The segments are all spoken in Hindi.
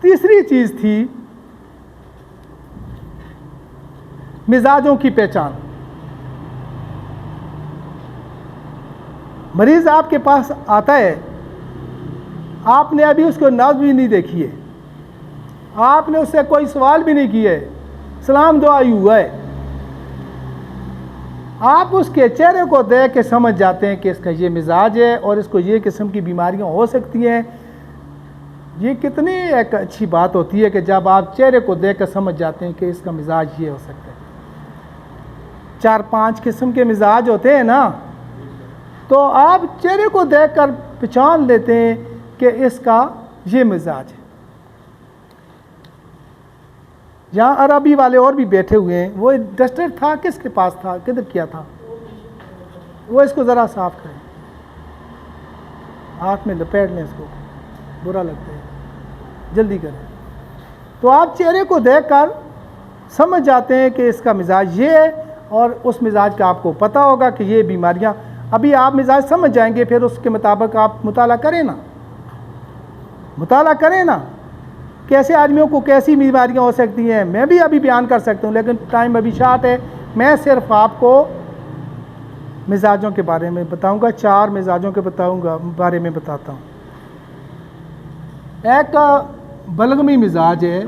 तीसरी चीज़ थी मिजाजों की पहचान। मरीज़ आपके पास आता है, आपने अभी उसको नब्ज़ भी नहीं देखी है, आपने उससे कोई सवाल भी नहीं किया है, सलाम दुआ ही हुआ है, आप उसके चेहरे को देख के समझ जाते हैं कि इसका ये मिजाज है और इसको ये किस्म की बीमारियां हो सकती हैं। ये कितनी एक अच्छी बात होती है कि जब आप चेहरे को देख कर समझ जाते हैं कि इसका मिजाज ये हो सकता है। 4-5 किस्म के मिजाज होते हैं ना, तो आप चेहरे को देखकर पहचान लेते हैं कि इसका ये मिजाज है। यहाँ अरबी वाले और भी बैठे हुए हैं, वो डस्टर था, किसके पास था, किधर किया था, वो इसको ज़रा साफ करें, हाथ में लपेट लें इसको, बुरा लगता है, जल्दी करें। तो आप चेहरे को देखकर समझ जाते हैं कि इसका मिजाज ये है, और उस मिजाज का आपको पता होगा कि ये बीमारियाँ, अभी आप मिजाज समझ जाएंगे, फिर उसके मुताबिक आप मुताला करें ना, मुताला करें ना, कैसे आदमियों को कैसी बीमारियां हो सकती हैं। मैं भी अभी बयान कर सकता हूँ, लेकिन टाइम अभी शार्ट है। मैं सिर्फ आपको मिजाजों के बारे में बताऊंगा, 4 मिजाजों के बारे में बताता हूँ। एक बलगमी मिजाज है,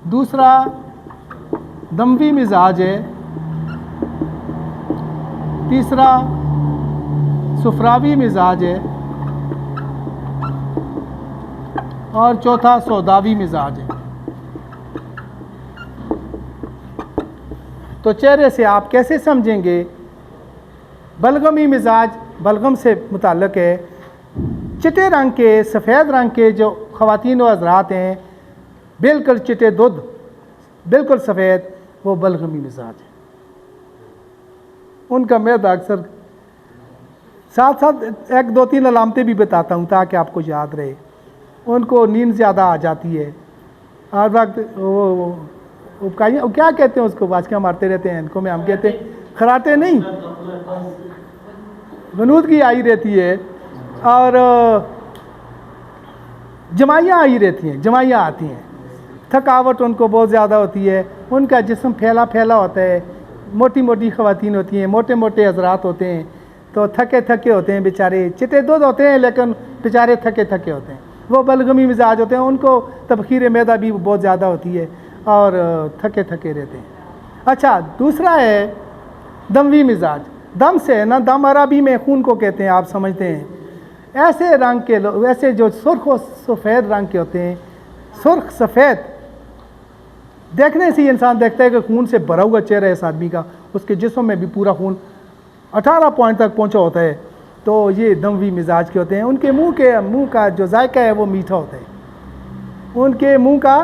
दूसरा दमवी मिजाज है, तीसरा सुफरावी मिजाज है, और चौथा सौदावी मिजाज है। तो चेहरे से आप कैसे समझेंगे? बलगमी मिजाज बलगम से मुताल्लिक है। चिट्टे रंग के, सफ़ेद रंग के जो ख़वातीन व हज़रात हैं, बिल्कुल चिट्टे दूध, बिल्कुल सफ़ेद, वो बलगमी मिजाज है। उनका मैं अक्सर साथ साथ 1-2-3 अलामतें भी बताता हूँ ताकि आपको याद रहे। उनको नींद ज़्यादा आ जाती है, हर वक्त वो क्या कहते हैं उसको, बाजका मारते रहते हैं, इनको में हम कहते हैं खराटे नहीं, गनूदगी आई रहती है, और जमाइयाँ आई रहती हैं, जमाइयाँ आती हैं, थकावट उनको बहुत ज़्यादा होती है, उनका जिस्म फैला फैला होता है, मोटी मोटी ख़वातीन होती हैं, मोटे मोटे हज़रात होते हैं, तो थके थके होते हैं बेचारे, चिट्टे दूध होते हैं लेकिन बेचारे थके थके होते हैं, वो बलगमी मिजाज होते हैं। उनको तबखीर मैदा भी बहुत ज़्यादा होती है और थके थके रहते हैं। अच्छा, दूसरा है दमवी मिजाज। दम से ना, दम अरबी में खून को कहते हैं, आप समझते हैं। ऐसे रंग के लोग, ऐसे जो सुर्ख और सफ़ेद रंग के होते हैं, सुर्ख सफ़ेद देखने से ही इंसान देखता है कि खून से भरा हुआ चेहरा है इस आदमी का, उसके जिस्म में भी पूरा खून 18 पॉइंट तक पहुंचा होता है। तो ये दमवी मिजाज के होते हैं। उनके मुंह का जो जायका है वो मीठा होता है, उनके मुंह का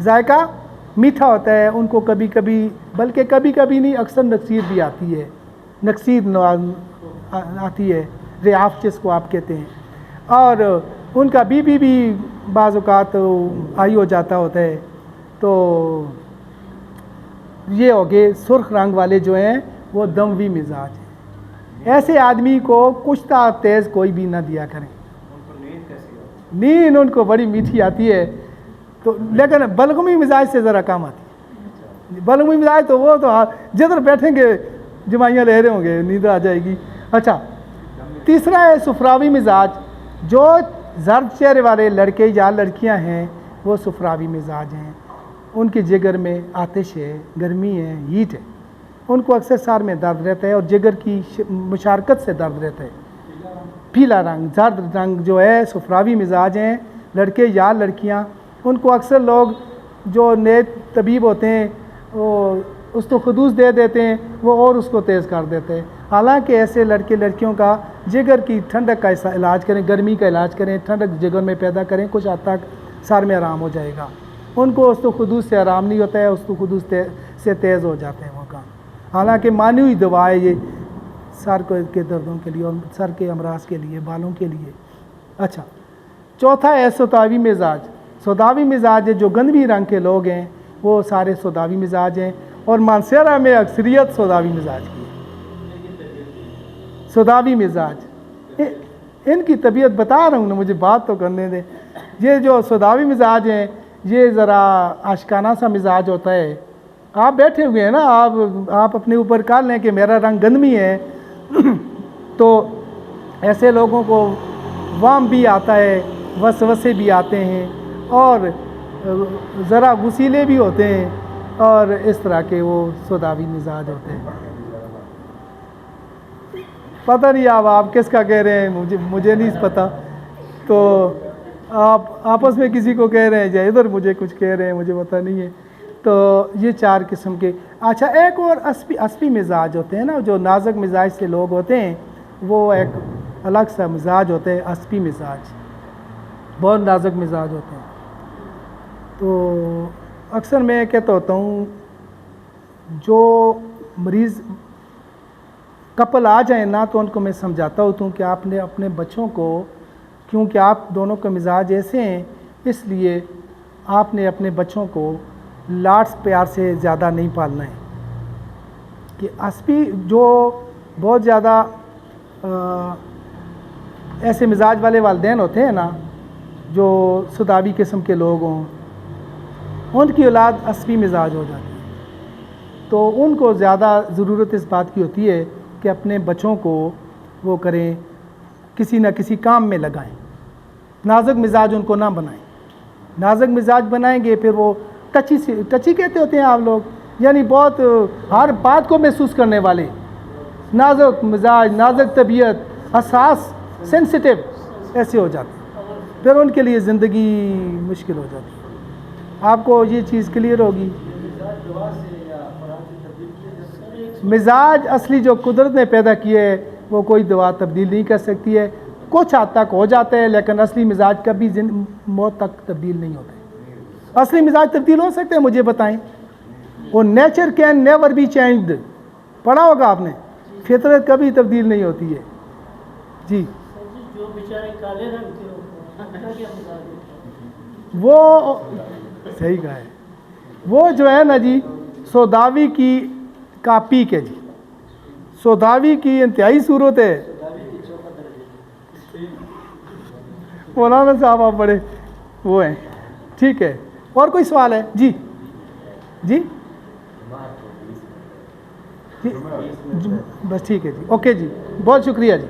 जायका मीठा होता है। उनको कभी कभी, बल्कि कभी कभी नहीं, अक्सर नक्सीर भी आती है, नक्सीर आती है, रियाफ जिसको आप कहते हैं। और उनका बीबी भी बाज़ औक़ात हाई हो जाता होता है। तो ये हो गए सुर्ख रंग वाले जो हैं, वो दमवी मिजाज है। ऐसे आदमी को कुछ तेज़ कोई भी ना दिया करें। नींद उनको बड़ी मीठी आती है, तो लेकिन बलगमी मिजाज से ज़रा कम आती है। बलगमी मिजाज तो वो तो जिधर बैठेंगे जमाइयाँ ले रहे होंगे, नींद आ जाएगी। अच्छा, तीसरा है सुफरावी मिजाज। जो जर्द चेहरे वाले लड़के या लड़कियां हैं, वो सुफरावी मिजाज हैं। उनके जिगर में आतिश है, गर्मी है, हीट है। उनको अक्सर सार में दर्द रहता है और जिगर की मुशारकत से दर्द रहता है। पीला रंग, जर्द रंग जो है, सुफरावी मिजाज हैं लड़के या लड़कियां। उनको अक्सर लोग जो नए तबीब होते हैं वो उसको खदूस दे देते हैं, वो और उसको तेज़ कर देते हैं। हालांकि ऐसे लड़के लड़कियों का जिगर की ठंडक का इलाज करें, गर्मी का इलाज करें, ठंडक जिगर में पैदा करें, कुछ हद तक सर में आराम हो जाएगा। उनको उसको खदूस से आराम नहीं होता है, उसको खदूस से तेज़ हो जाते हैं वो काम। हालांकि मानी हुई दवा है ये सर के दर्दों के लिए और सर के अमराज के लिए, बालों के लिए। अच्छा, चौथा है सौदावी मिजाज। सौदावी मिजाज है, जो गंदवी रंग के लोग हैं वो सारे सौदावी मिजाज हैं, और मानसेरा में अक्सरियत सौदावी मिजाज की है। सौदावी मिजाज इनकी तबीयत बता रहा हूँ ना, मुझे बात तो करने दें। ये जो सौदावी मिजाज हैं, ये ज़रा आशिकाना सा मिजाज होता है। आप बैठे हुए हैं ना, आप अपने ऊपर काल लें कि मेरा रंग गंदमी है तो ऐसे लोगों को वाम भी आता है, वसवसे भी आते हैं और ज़रा गुसीले भी होते हैं और इस तरह के वो सौदावी मिजाज होते हैं। पता नहीं आप किसका कह रहे हैं, मुझे नहीं पता। तो आप आपस में किसी को कह रहे हैं या इधर मुझे कुछ कह रहे हैं, मुझे पता नहीं है। तो ये 4 किस्म के। अच्छा, एक और अस्पी मिजाज होते हैं ना, जो नाजुक मिजाज से लोग होते हैं, वो एक अलग सा मिजाज होता है, अस्पी मिजाज, बहुत नाजुक मिजाज होते हैं। तो अक्सर मैं कहता होता हूँ, जो मरीज़ कपल आ जाए ना, तो उनको मैं समझाता होता हूँ कि आपने अपने बच्चों को, क्योंकि आप दोनों के मिजाज ऐसे हैं, इसलिए आपने अपने बच्चों को लाड्स प्यार से ज़्यादा नहीं पालना है। कि अस्पी जो बहुत ज़्यादा ऐसे मिजाज वाले वालिदैन होते हैं ना, जो सौदावी किस्म के लोग हों, उनकी औलाद अस्पी मिजाज हो जाती है। तो उनको ज़्यादा ज़रूरत इस बात की होती है कि अपने बच्चों को वो करें, किसी न किसी काम में लगाएं, नाजुक मिजाज उनको ना बनाएं। नाजुक मिजाज बनाएंगे फिर वो टची कहते होते हैं आप लोग, यानी बहुत हर बात को महसूस करने वाले, नाजुक मिजाज, नाजुक तबीयत, हसास, सेंसिटिव ऐसे हो जाते हैं। फिर उनके लिए ज़िंदगी मुश्किल हो जाती है। आपको ये चीज़ क्लियर होगी। मिजाज असली जो कुदरत ने पैदा किए है, वो कोई दवा तब्दील नहीं कर सकती है। कुछ हद तक हो जाता है, लेकिन असली मिजाज कभी मौत तक तब्दील नहीं होते। असली मिजाज तब्दील हो सकते हैं, मुझे बताएं। वो nature can never be changed, पढ़ा होगा आपने, फितरत कभी तब्दील नहीं होती है। जी, जो बेचारे काले रंग के वो सही कहा है। वो जो है ना जी, सौदावी की पीक है जी, सौदावी की इंतहाई सूरत है। मौलाना साहब आप बड़े वो हैं। ठीक है, और कोई सवाल है? जी जी जी, बस ठीक है जी, ओके जी, बहुत शुक्रिया जी।